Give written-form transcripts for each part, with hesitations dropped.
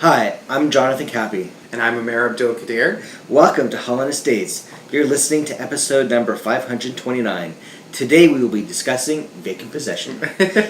Hi, I'm Jonathan Cappy. And I'm Amer Abdul Kadir. Welcome to Holland Estates. You're listening to episode number 529. Today we will be discussing vacant possession.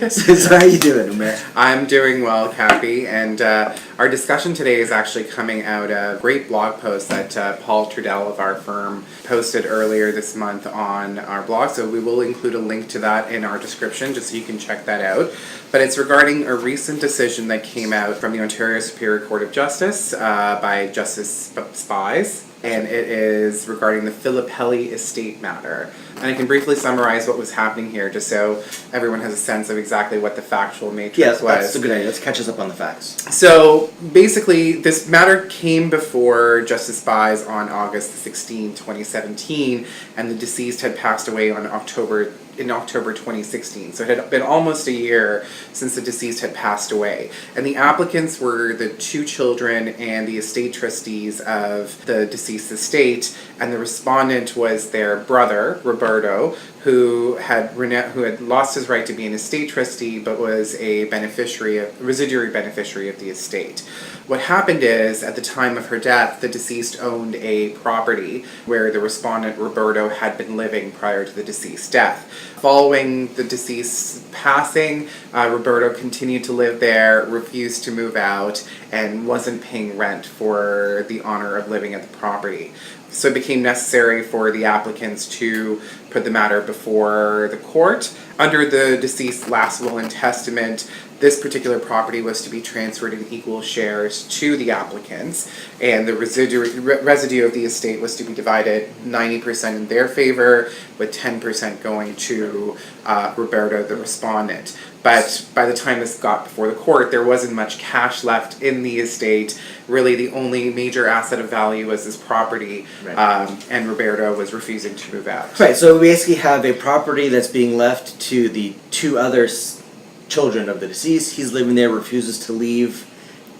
So how you doing, Amer? I'm doing well, Cappy, and our discussion today is actually coming out of a great blog post that Paul Trudell of our firm posted earlier this month on our blog, so we will include a link to that in our description just so you can check that out. But it's regarding a recent decision that came out from the Ontario Superior Court of Justice by Justice Spies, and it is regarding the Filippelli estate matter. And I can briefly summarize what was happening here just so everyone has a sense of exactly what the factual matrix was. Yeah, that's a good idea. Let's catch us up on the facts. So basically, this matter came before Justice Spies on August 16, 2017, and the deceased had passed away in October 2016. So it had been almost a year since the deceased had passed away. And the applicants were the two children and the estate trustees of the deceased estate, and the respondent was their brother, Roberto, who had lost his right to be an estate trustee but was a residuary beneficiary of the estate. What happened is, at the time of her death, the deceased owned a property where the respondent, Roberto, had been living prior to the deceased's death. Following the deceased's passing, Roberto continued to live there, refused to move out, and wasn't paying rent for the honor of living at the property. So it became necessary for the applicants to put the matter before the court. Under the deceased's last will and testament, this particular property was to be transferred in equal shares to the applicants, and the residue of the estate was to be divided 90% in their favor, with 10% going to Roberto, the respondent. But by the time this got before the court, there wasn't much cash left in the estate. Really, the only major asset of value was this property, right. And Roberto was refusing to move out. Right, so we basically have a property that's being left to the two other children of the deceased. He's living there, refuses to leave,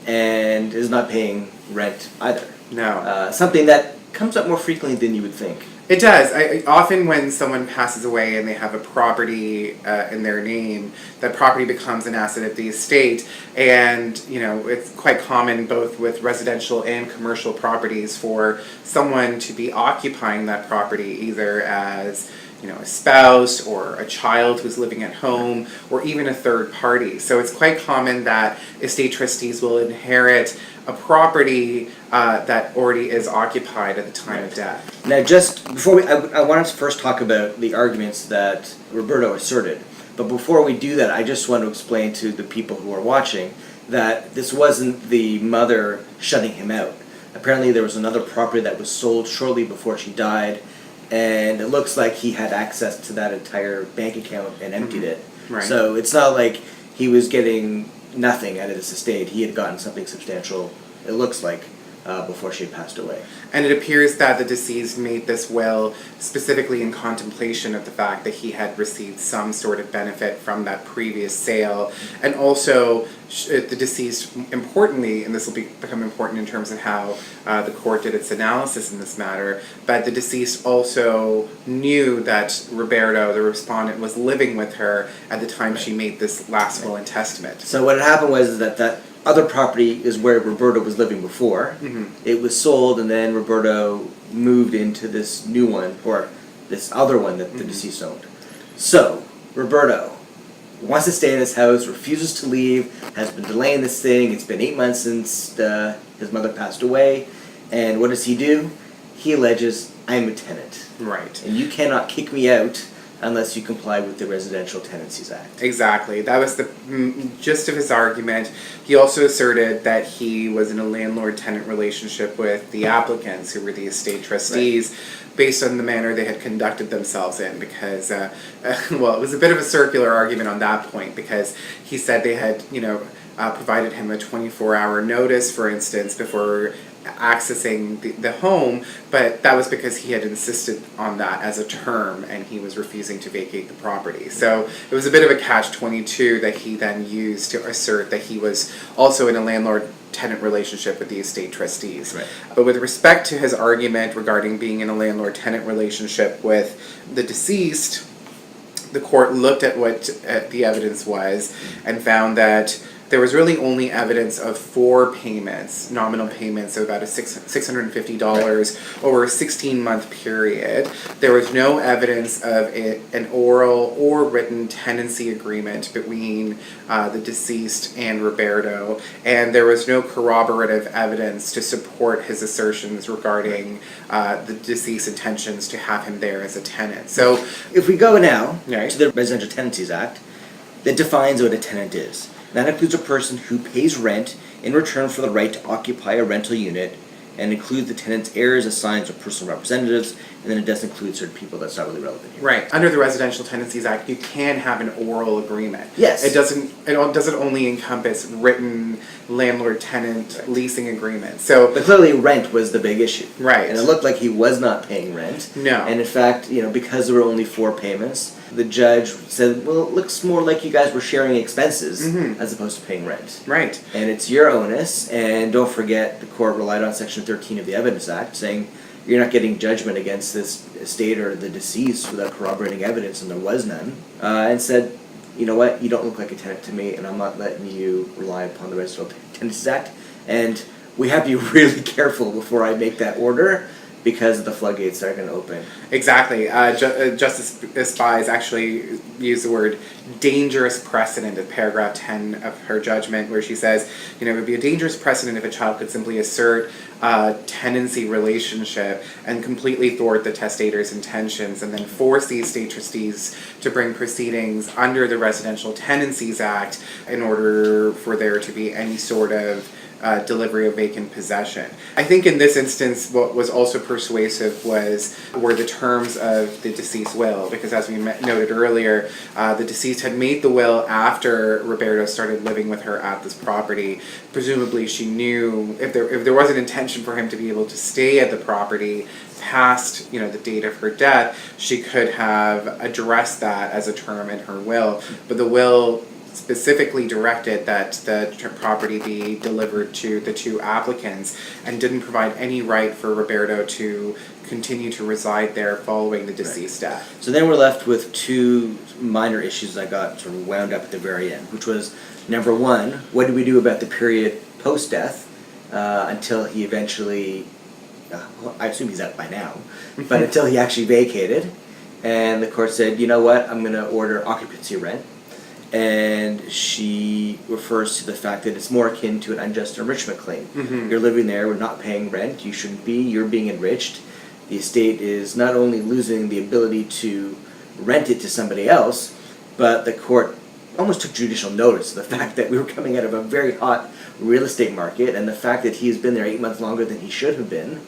and is not paying rent either. No. Something that comes up more frequently than you would think. It does. Often when someone passes away and they have a property in their name, that property becomes an asset of the estate. And, it's quite common both with residential and commercial properties for someone to be occupying that property either as a spouse or a child who's living at home, or even a third party. So it's quite common that estate trustees will inherit a property that already is occupied at the time of death. Now, just before I wanted to first talk about the arguments that Roberto asserted. But before we do that, I just want to explain to the people who are watching that this wasn't the mother shutting him out. Apparently there was another property that was sold shortly before she died, and it looks like he had access to that entire bank account and emptied it. Right. So it's not like he was getting nothing out of this estate. He had gotten something substantial, it looks like, before she had passed away. And it appears that the deceased made this will specifically in contemplation of the fact that he had received some sort of benefit from that previous sale. And also, the deceased, importantly, and this will become important in terms of how the court did its analysis in this matter, but the deceased also knew that Roberto, the respondent, was living with her at the time she made this last will and testament. So what had happened was that other property is where Roberto was living before. Mm-hmm. It was sold, and then Roberto moved into this new one, or this other one that the deceased owned. So, Roberto wants to stay in his house, refuses to leave, has been delaying this thing. It's been 8 months since his mother passed away. And what does he do? He alleges, I'm a tenant. Right. And you cannot kick me out unless you comply with the Residential Tenancies Act. Exactly. That was the gist of his argument. He also asserted that he was in a landlord-tenant relationship with the applicants, who were the estate trustees, right, based on the manner they had conducted themselves in, because, it was a bit of a circular argument on that point, because he said they had, provided him a 24-hour notice, for instance, before accessing the home, but that was because he had insisted on that as a term and he was refusing to vacate the property. So it was a bit of a catch-22 that he then used to assert that he was also in a landlord-tenant relationship with the estate trustees. Right. But with respect to his argument regarding being in a landlord-tenant relationship with the deceased, the court looked at what the evidence was and found that there was really only evidence of 4 payments, nominal payments of about $650 over a 16-month period. There was no evidence of an oral or written tenancy agreement between the deceased and Roberto, and there was no corroborative evidence to support his assertions regarding the deceased's intentions to have him there as a tenant. So, if we go now right. to the Residential Tenancies Act, that defines what a tenant is. That includes a person who pays rent in return for the right to occupy a rental unit, and includes the tenant's heirs, assigns, or personal representatives, and then it does include certain people. That's not really relevant here. Right. Under the Residential Tenancies Act, you can have an oral agreement. Yes. It doesn't only encompass written landlord-tenant leasing agreements. So, But clearly rent was the big issue. Right. And it looked like he was not paying rent. No. And in fact, because there were only 4 payments, the judge said, well, it looks more like you guys were sharing expenses as opposed to paying rent. Right. And it's your onus, and don't forget the court relied on Section 13 of the Evidence Act, saying you're not getting judgment against this estate or the deceased without corroborating evidence, and there was none, and said, you know what, you don't look like a tenant to me, and I'm not letting you rely upon the Residential Tenancies Act, and we have to be really careful before I make that order, because the floodgates are going to open. Exactly. Justice Spies actually used the word dangerous precedent in paragraph 10 of her judgment, where she says, it would be a dangerous precedent if a child could simply assert a tenancy relationship and completely thwart the testator's intentions, and then force the estate trustees to bring proceedings under the Residential Tenancies Act in order for there to be any sort of delivery of vacant possession. I think in this instance what was also persuasive were the terms of the deceased will, because as we noted earlier, the deceased had made the will after Roberto started living with her at this property. Presumably she knew if there was an intention for him to be able to stay at the property past the date of her death, she could have addressed that as a term in her will. But the will specifically directed that the property be delivered to the 2 applicants, and didn't provide any right for Roberto to continue to reside there following the deceased's death. So then we're left with 2 minor issues I got sort of wound up at the very end, which was, number 1, what do we do about the period post-death until he eventually, I assume he's out by now, but until he actually vacated, and the court said, you know what, I'm going to order occupancy rent. And she refers to the fact that it's more akin to an unjust enrichment claim. Mm-hmm. You're living there, we're not paying rent, you shouldn't be, you're being enriched. The estate is not only losing the ability to rent it to somebody else, but the court almost took judicial notice of the fact that we were coming out of a very hot real estate market, and the fact that he's been there 8 months longer than he should have been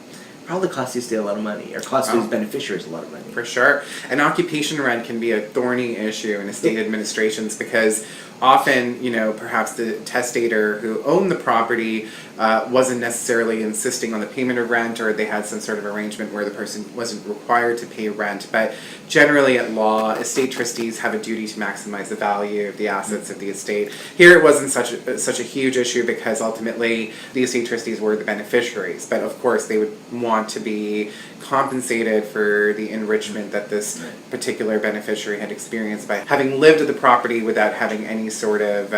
probably cost the estate a lot of money, or cost his beneficiaries a lot of money. For sure. And occupation rent can be a thorny issue in estate administrations, because often, perhaps the testator who owned the property wasn't necessarily insisting on the payment of rent, or they had some sort of arrangement where the person wasn't required to pay rent. But generally at law, estate trustees have a duty to maximize the value of the assets of the estate. Here it wasn't such a huge issue, because ultimately the estate trustees were the beneficiaries. But of course they would want to be compensated for the enrichment that this particular beneficiary had experienced by having lived at the property without having any sort of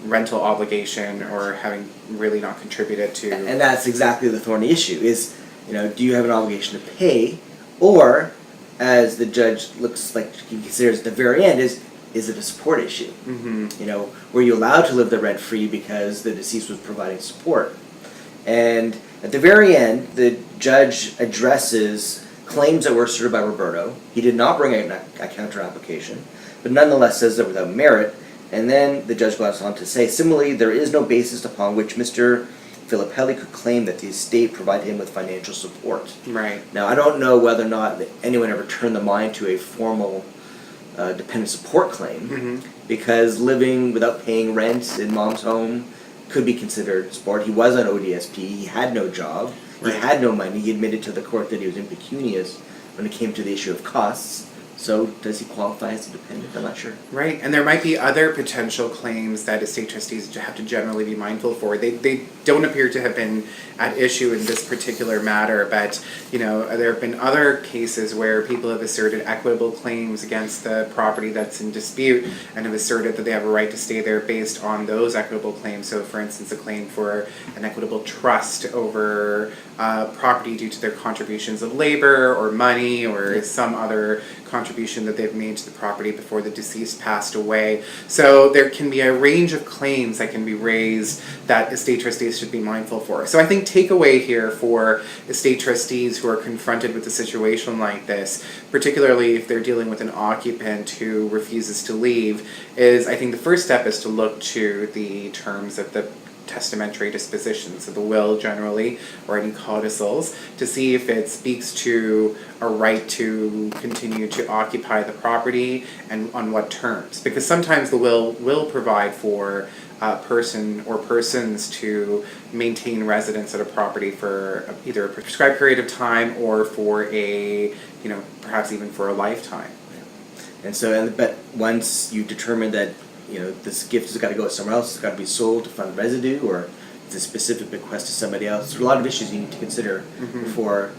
rental obligation, or having really not contributed to. And that's exactly the thorny issue is, do you have an obligation to pay, or, as the judge looks like he considers at the very end, is it a support issue? Mm-hmm. Were you allowed to live there rent free because the deceased was providing support? And at the very end, the judge addresses claims that were asserted by Roberto. He did not bring a counter application, but nonetheless says that without merit. And then the judge goes on to say, similarly, there is no basis upon which Mr. Filippelli could claim that the estate provided him with financial support. Right. Now, I don't know whether or not anyone ever turned the mind to a formal dependent support claim, because living without paying rent in mom's home could be considered support. He was on ODSP, he had no job, he had no money, he admitted to the court that he was impecunious when it came to the issue of costs, So does he qualify as a dependent? I'm not sure. Right, and there might be other potential claims that estate trustees have to generally be mindful for. They don't appear to have been at issue in this particular matter, but there have been other cases where people have asserted equitable claims against the property that's in dispute and have asserted that they have a right to stay there based on those equitable claims. So, for instance, a claim for an equitable trust over property due to their contributions of labor or money or some other contribution that they've made to the property before the deceased passed away. So there can be a range of claims that can be raised that estate trustees should be mindful for. So I think takeaway here for estate trustees who are confronted with a situation like this, particularly if they're dealing with an occupant who refuses to leave, is I think the first step is to look to the terms of the testamentary dispositions of the will generally, or any codicils, to see if it speaks to a right to continue to occupy the property and on what terms. Because sometimes the will provide for a person or persons to maintain residence at a property for either a prescribed period of time or for a, perhaps even for a lifetime. And so, but once you determine that this gift has got to go somewhere else, it's got to be sold to fund residue, or it's a specific bequest to somebody else. There's a lot of issues you need to consider before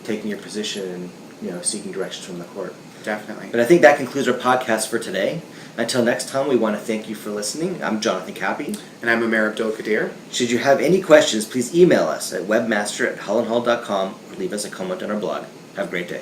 taking your position and seeking directions from the court. Definitely. But I think that concludes our podcast for today. Until next time, we want to thank you for listening. I'm Jonathan Cappy. And I'm Amir Abdul-Qadir. Should you have any questions, please email us at webmaster@hollandhall.com or leave us a comment on our blog. Have a great day.